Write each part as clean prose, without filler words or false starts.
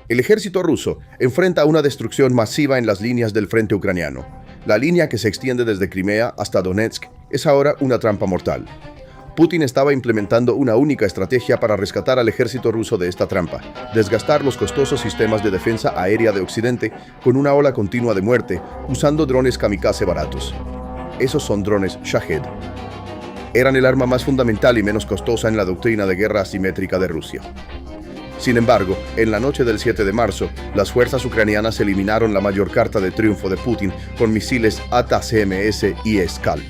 El ejército ruso enfrenta una destrucción masiva en las líneas del frente ucraniano. La línea que se extiende desde Crimea hasta Donetsk es ahora una trampa mortal. Putin estaba implementando una única estrategia para rescatar al ejército ruso de esta trampa: desgastar los costosos sistemas de defensa aérea de Occidente con una ola continua de muerte usando drones kamikaze baratos. Esos son drones Shahed. Eran el arma más fundamental y menos costosa en la doctrina de guerra asimétrica de Rusia. Sin embargo, en la noche del 7 de marzo, las fuerzas ucranianas eliminaron la mayor carta de triunfo de Putin con misiles ATACMS y Scalp.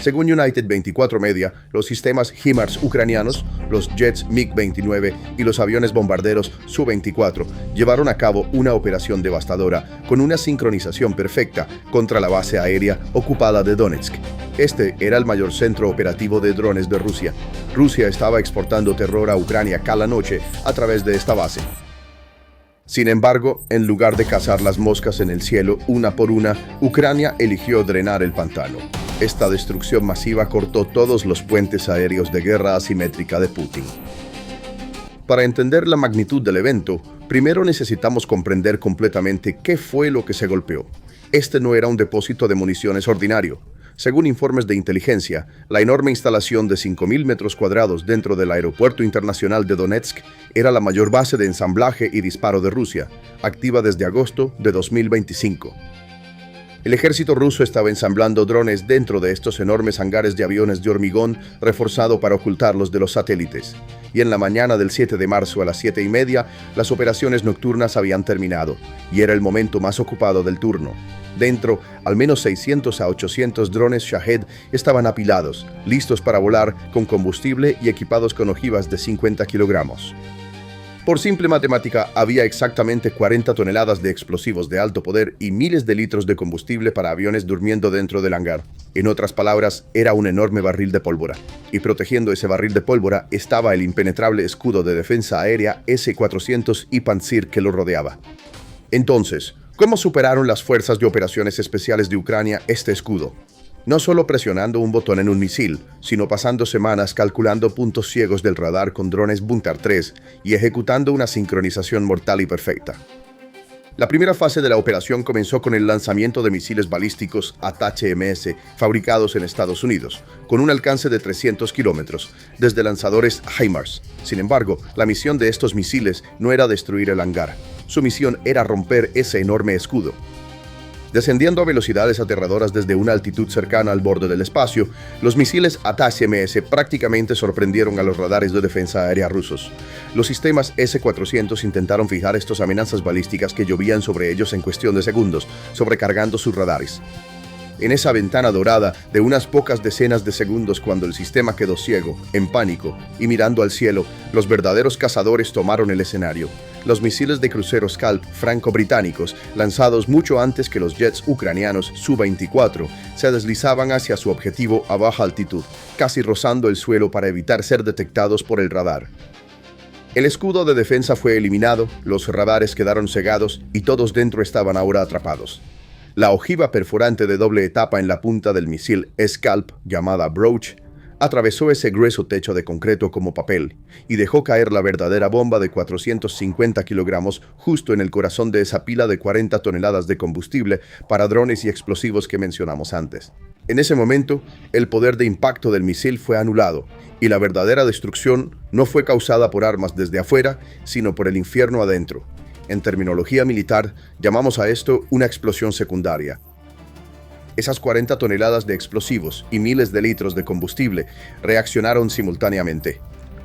Según United 24 Media, los sistemas HIMARS ucranianos, los jets MiG-29 y los aviones bombarderos Su-24 llevaron a cabo una operación devastadora con una sincronización perfecta contra la base aérea ocupada de Donetsk. Este era el mayor centro operativo de drones de Rusia. Rusia estaba exportando terror a Ucrania cada noche a través de esta base. Sin embargo, en lugar de cazar las moscas en el cielo una por una, Ucrania eligió drenar el pantano. Esta destrucción masiva cortó todos los puentes aéreos de guerra asimétrica de Putin. Para entender la magnitud del evento, primero necesitamos comprender completamente qué fue lo que se golpeó. Este no era un depósito de municiones ordinario. Según informes de inteligencia, la enorme instalación de 5.000 metros cuadrados dentro del Aeropuerto Internacional de Donetsk era la mayor base de ensamblaje y disparo de Rusia, activa desde agosto de 2025. El ejército ruso estaba ensamblando drones dentro de estos enormes hangares de aviones de hormigón reforzado para ocultarlos de los satélites. Y en la mañana del 7 de marzo a las 7:30, las operaciones nocturnas habían terminado, y era el momento más ocupado del turno. Dentro, al menos 600 a 800 drones Shahed estaban apilados, listos para volar con combustible y equipados con ojivas de 50 kilogramos. Por simple matemática, había exactamente 40 toneladas de explosivos de alto poder y miles de litros de combustible para aviones durmiendo dentro del hangar. En otras palabras, era un enorme barril de pólvora. Y protegiendo ese barril de pólvora estaba el impenetrable escudo de defensa aérea S-400 y Pantsir que lo rodeaba. Entonces, ¿cómo superaron las fuerzas de operaciones especiales de Ucrania este escudo? No solo presionando un botón en un misil, sino pasando semanas calculando puntos ciegos del radar con drones Bunker 3 y ejecutando una sincronización mortal y perfecta. La primera fase de la operación comenzó con el lanzamiento de misiles balísticos ATACMS fabricados en Estados Unidos, con un alcance de 300 kilómetros, desde lanzadores HIMARS. Sin embargo, la misión de estos misiles no era destruir el hangar. Su misión era romper ese enorme escudo. Descendiendo a velocidades aterradoras desde una altitud cercana al borde del espacio, los misiles ATACMS prácticamente sorprendieron a los radares de defensa aérea rusos. Los sistemas S-400 intentaron fijar estas amenazas balísticas que llovían sobre ellos en cuestión de segundos, sobrecargando sus radares. En esa ventana dorada de unas pocas decenas de segundos, cuando el sistema quedó ciego, en pánico y mirando al cielo, los verdaderos cazadores tomaron el escenario. Los misiles de crucero Scalp franco-británicos, lanzados mucho antes que los jets ucranianos Su-24, se deslizaban hacia su objetivo a baja altitud, casi rozando el suelo para evitar ser detectados por el radar. El escudo de defensa fue eliminado, los radares quedaron cegados y todos dentro estaban ahora atrapados. La ojiva perforante de doble etapa en la punta del misil Scalp, llamada Broach, atravesó ese grueso techo de concreto como papel y dejó caer la verdadera bomba de 450 kilogramos justo en el corazón de esa pila de 40 toneladas de combustible para drones y explosivos que mencionamos antes. En ese momento, el poder de impacto del misil fue anulado y la verdadera destrucción no fue causada por armas desde afuera, sino por el infierno adentro. En terminología militar, llamamos a esto una explosión secundaria. Esas 40 toneladas de explosivos y miles de litros de combustible reaccionaron simultáneamente.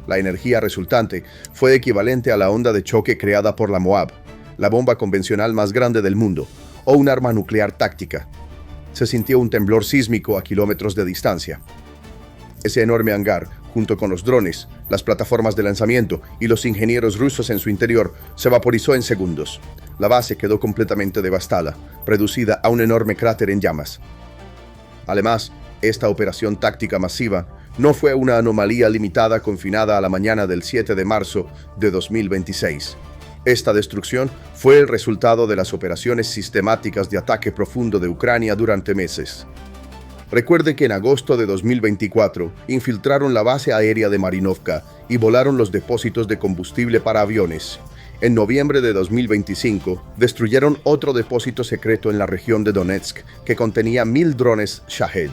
La energía resultante fue equivalente a la onda de choque creada por la MOAB, la bomba convencional más grande del mundo, o un arma nuclear táctica. Se sintió un temblor sísmico a kilómetros de distancia. Ese enorme hangar, junto con los drones, las plataformas de lanzamiento y los ingenieros rusos en su interior, se vaporizó en segundos. La base quedó completamente devastada, reducida a un enorme cráter en llamas. Además, esta operación táctica masiva no fue una anomalía limitada confinada a la mañana del 7 de marzo de 2026. Esta destrucción fue el resultado de las operaciones sistemáticas de ataque profundo de Ucrania durante meses. Recuerde que en agosto de 2024 infiltraron la base aérea de Marinovka y volaron los depósitos de combustible para aviones. En noviembre de 2025, destruyeron otro depósito secreto en la región de Donetsk que contenía 1.000 drones Shahed.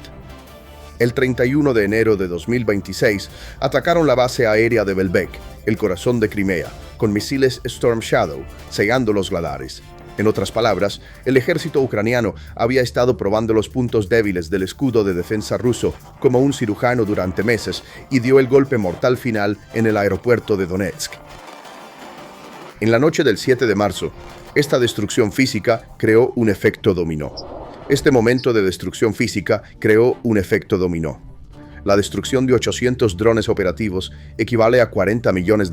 El 31 de enero de 2026, atacaron la base aérea de Belbek, el corazón de Crimea, con misiles Storm Shadow, cegando los radares. En otras palabras, el ejército ucraniano había estado probando los puntos débiles del escudo de defensa ruso como un cirujano durante meses y dio el golpe mortal final en el aeropuerto de Donetsk. En la noche del 7 de marzo, esta destrucción física creó un efecto dominó. Este momento de destrucción física creó un efecto dominó. La destrucción de 800 drones operativos equivale a $40 millones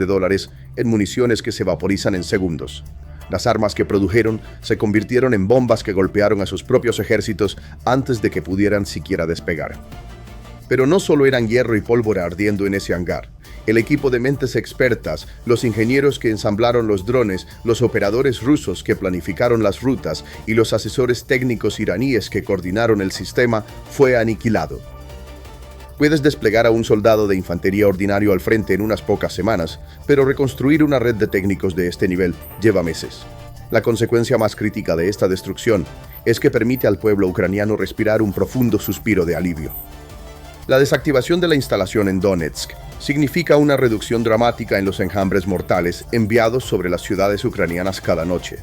en municiones que se vaporizan en segundos. Las armas que produjeron se convirtieron en bombas que golpearon a sus propios ejércitos antes de que pudieran siquiera despegar. Pero no solo eran hierro y pólvora ardiendo en ese hangar. El equipo de mentes expertas, los ingenieros que ensamblaron los drones, los operadores rusos que planificaron las rutas y los asesores técnicos iraníes que coordinaron el sistema fue aniquilado. Puedes desplegar a un soldado de infantería ordinario al frente en unas pocas semanas, pero reconstruir una red de técnicos de este nivel lleva meses. La consecuencia más crítica de esta destrucción es que permite al pueblo ucraniano respirar un profundo suspiro de alivio. La desactivación de la instalación en Donetsk significa una reducción dramática en los enjambres mortales enviados sobre las ciudades ucranianas cada noche.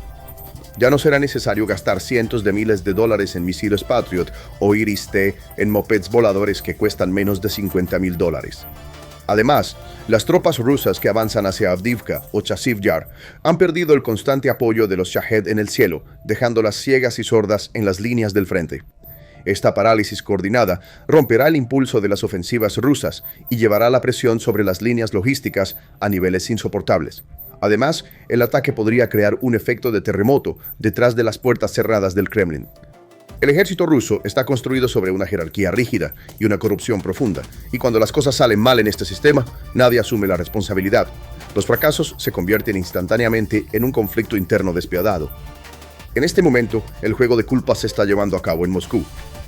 Ya no será necesario gastar cientos de miles de dólares en misiles Patriot o Iris-T en mopeds voladores que cuestan menos de $50,000. Además, las tropas rusas que avanzan hacia Avdiivka o Chasiv Yar han perdido el constante apoyo de los Shahed en el cielo, dejándolas ciegas y sordas en las líneas del frente. Esta parálisis coordinada romperá el impulso de las ofensivas rusas y llevará la presión sobre las líneas logísticas a niveles insoportables. Además, el ataque podría crear un efecto de terremoto detrás de las puertas cerradas del Kremlin. El ejército ruso está construido sobre una jerarquía rígida y una corrupción profunda, y cuando las cosas salen mal en este sistema, nadie asume la responsabilidad. Los fracasos se convierten instantáneamente en un conflicto interno despiadado. En este momento, el juego de culpas se está llevando a cabo en Moscú.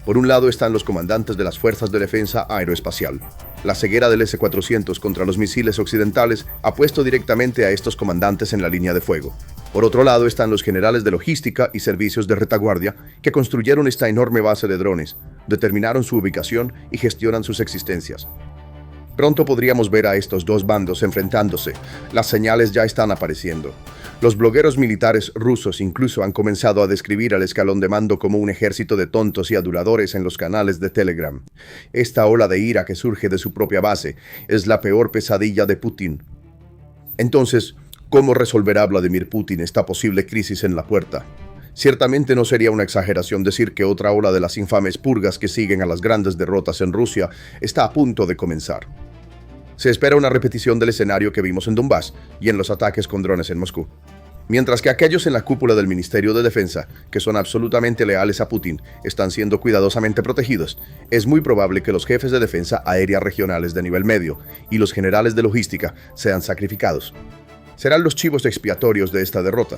Por un lado están los comandantes de las Fuerzas de Defensa Aeroespacial. La ceguera del S-400 contra los misiles occidentales ha puesto directamente a estos comandantes en la línea de fuego. Por otro lado están los generales de logística y servicios de retaguardia que construyeron esta enorme base de drones, determinaron su ubicación y gestionan sus existencias. Pronto podríamos ver a estos dos bandos enfrentándose. Las señales ya están apareciendo. Los blogueros militares rusos incluso han comenzado a describir al escalón de mando como un ejército de tontos y aduladores en los canales de Telegram. Esta ola de ira que surge de su propia base es la peor pesadilla de Putin. Entonces, ¿cómo resolverá Vladimir Putin esta posible crisis en la puerta? Ciertamente no sería una exageración decir que otra ola de las infames purgas que siguen a las grandes derrotas en Rusia está a punto de comenzar. Se espera una repetición del escenario que vimos en Donbass y en los ataques con drones en Moscú. Mientras que aquellos en la cúpula del Ministerio de Defensa, que son absolutamente leales a Putin, están siendo cuidadosamente protegidos, es muy probable que los jefes de defensa aérea regionales de nivel medio y los generales de logística sean sacrificados. Serán los chivos expiatorios de esta derrota.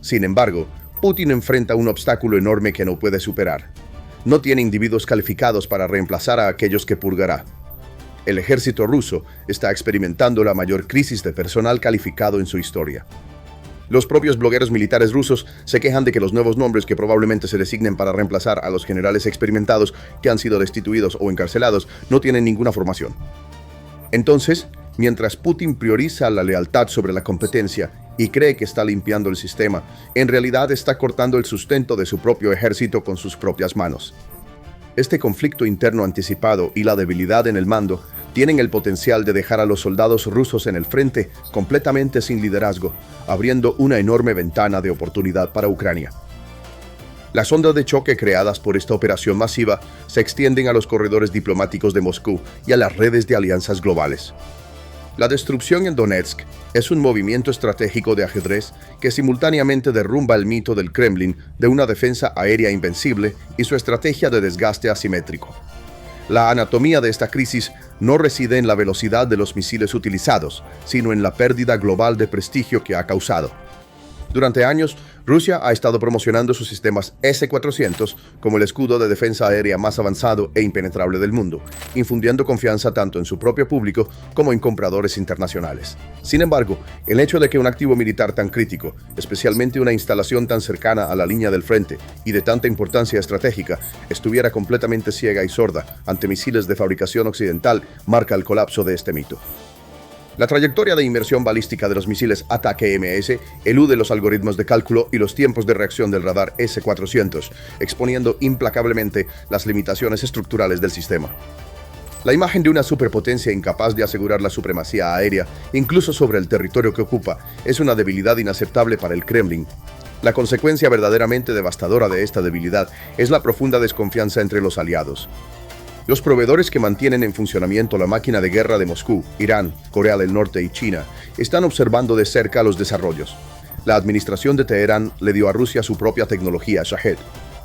Sin embargo, Putin enfrenta un obstáculo enorme que no puede superar. No tiene individuos calificados para reemplazar a aquellos que purgará. El ejército ruso está experimentando la mayor crisis de personal calificado en su historia. Los propios blogueros militares rusos se quejan de que los nuevos nombres que probablemente se designen para reemplazar a los generales experimentados que han sido destituidos o encarcelados no tienen ninguna formación. Entonces, mientras Putin prioriza la lealtad sobre la competencia y cree que está limpiando el sistema, en realidad está cortando el sustento de su propio ejército con sus propias manos. Este conflicto interno anticipado y la debilidad en el mando tienen el potencial de dejar a los soldados rusos en el frente completamente sin liderazgo, abriendo una enorme ventana de oportunidad para Ucrania. Las ondas de choque creadas por esta operación masiva se extienden a los corredores diplomáticos de Moscú y a las redes de alianzas globales. La destrucción en Donetsk es un movimiento estratégico de ajedrez que simultáneamente derrumba el mito del Kremlin de una defensa aérea invencible y su estrategia de desgaste asimétrico. La anatomía de esta crisis no reside en la velocidad de los misiles utilizados, sino en la pérdida global de prestigio que ha causado. Durante años, Rusia ha estado promocionando sus sistemas S-400 como el escudo de defensa aérea más avanzado e impenetrable del mundo, infundiendo confianza tanto en su propio público como en compradores internacionales. Sin embargo, el hecho de que un activo militar tan crítico, especialmente una instalación tan cercana a la línea del frente y de tanta importancia estratégica, estuviera completamente ciega y sorda ante misiles de fabricación occidental, marca el colapso de este mito. La trayectoria de inmersión balística de los misiles ATAK-MS elude los algoritmos de cálculo y los tiempos de reacción del radar S-400, exponiendo implacablemente las limitaciones estructurales del sistema. La imagen de una superpotencia incapaz de asegurar la supremacía aérea, incluso sobre el territorio que ocupa, es una debilidad inaceptable para el Kremlin. La consecuencia verdaderamente devastadora de esta debilidad es la profunda desconfianza entre los aliados. Los proveedores que mantienen en funcionamiento la máquina de guerra de Moscú, Irán, Corea del Norte y China están observando de cerca los desarrollos. La administración de Teherán le dio a Rusia su propia tecnología Shahed.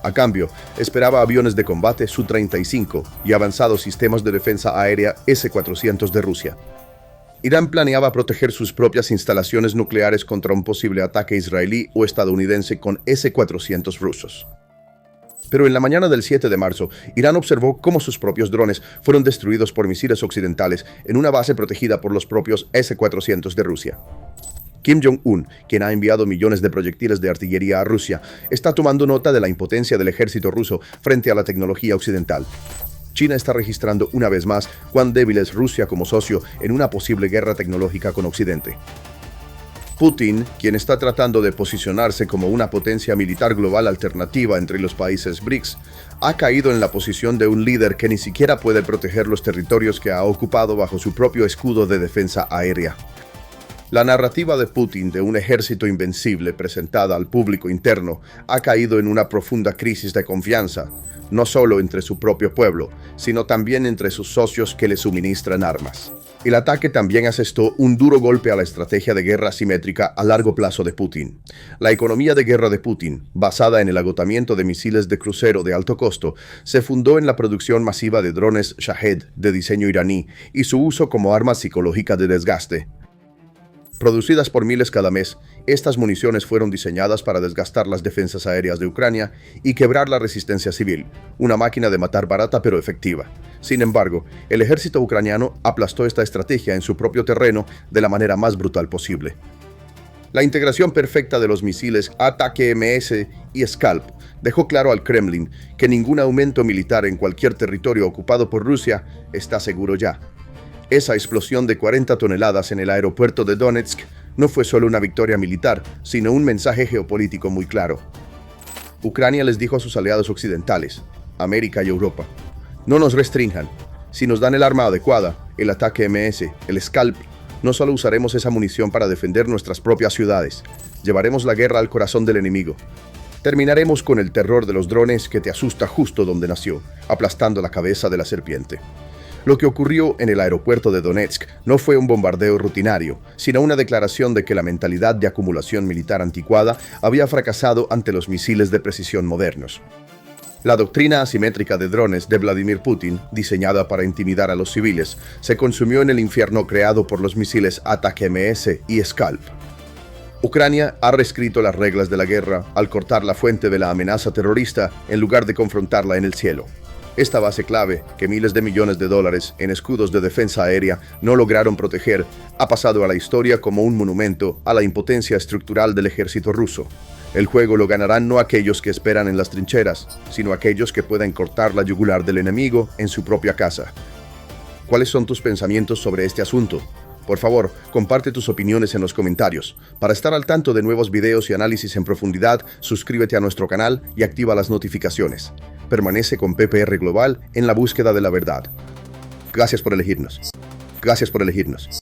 A cambio, esperaba aviones de combate Su-35 y avanzados sistemas de defensa aérea S-400 de Rusia. Irán planeaba proteger sus propias instalaciones nucleares contra un posible ataque israelí o estadounidense con S-400 rusos. Pero en la mañana del 7 de marzo, Irán observó cómo sus propios drones fueron destruidos por misiles occidentales en una base protegida por los propios S-400 de Rusia. Kim Jong-un, quien ha enviado millones de proyectiles de artillería a Rusia, está tomando nota de la impotencia del ejército ruso frente a la tecnología occidental. China está registrando una vez más cuán débil es Rusia como socio en una posible guerra tecnológica con Occidente. Putin, quien está tratando de posicionarse como una potencia militar global alternativa entre los países BRICS, ha caído en la posición de un líder que ni siquiera puede proteger los territorios que ha ocupado bajo su propio escudo de defensa aérea. La narrativa de Putin de un ejército invencible presentada al público interno ha caído en una profunda crisis de confianza, no solo entre su propio pueblo, sino también entre sus socios que le suministran armas. El ataque también asestó un duro golpe a la estrategia de guerra asimétrica a largo plazo de Putin. La economía de guerra de Putin, basada en el agotamiento de misiles de crucero de alto costo, se fundó en la producción masiva de drones Shahed de diseño iraní y su uso como arma psicológica de desgaste. Producidas por miles cada mes, estas municiones fueron diseñadas para desgastar las defensas aéreas de Ucrania y quebrar la resistencia civil, una máquina de matar barata pero efectiva. Sin embargo, el ejército ucraniano aplastó esta estrategia en su propio terreno de la manera más brutal posible. La integración perfecta de los misiles ATAK-MS y Scalp dejó claro al Kremlin que ningún aumento militar en cualquier territorio ocupado por Rusia está seguro ya. Esa explosión de 40 toneladas en el aeropuerto de Donetsk no fue solo una victoria militar, sino un mensaje geopolítico muy claro. Ucrania les dijo a sus aliados occidentales, América y Europa, no nos restrinjan. Si nos dan el arma adecuada, el ATAK-MS, el Scalp, no solo usaremos esa munición para defender nuestras propias ciudades, llevaremos la guerra al corazón del enemigo. Terminaremos con el terror de los drones que te asusta justo donde nació, aplastando la cabeza de la serpiente. Lo que ocurrió en el aeropuerto de Donetsk no fue un bombardeo rutinario, sino una declaración de que la mentalidad de acumulación militar anticuada había fracasado ante los misiles de precisión modernos. La doctrina asimétrica de drones de Vladimir Putin, diseñada para intimidar a los civiles, se consumió en el infierno creado por los misiles ATAK-MS y Scalp. Ucrania ha reescrito las reglas de la guerra al cortar la fuente de la amenaza terrorista en lugar de confrontarla en el cielo. Esta base clave, que miles de millones de dólares en escudos de defensa aérea no lograron proteger, ha pasado a la historia como un monumento a la impotencia estructural del ejército ruso. El juego lo ganarán no aquellos que esperan en las trincheras, sino aquellos que puedan cortar la yugular del enemigo en su propia casa. ¿Cuáles son tus pensamientos sobre este asunto? Por favor, comparte tus opiniones en los comentarios. Para estar al tanto de nuevos videos y análisis en profundidad, suscríbete a nuestro canal y activa las notificaciones. Permanece con PPR Global en la búsqueda de la verdad. Gracias por elegirnos. Gracias por elegirnos.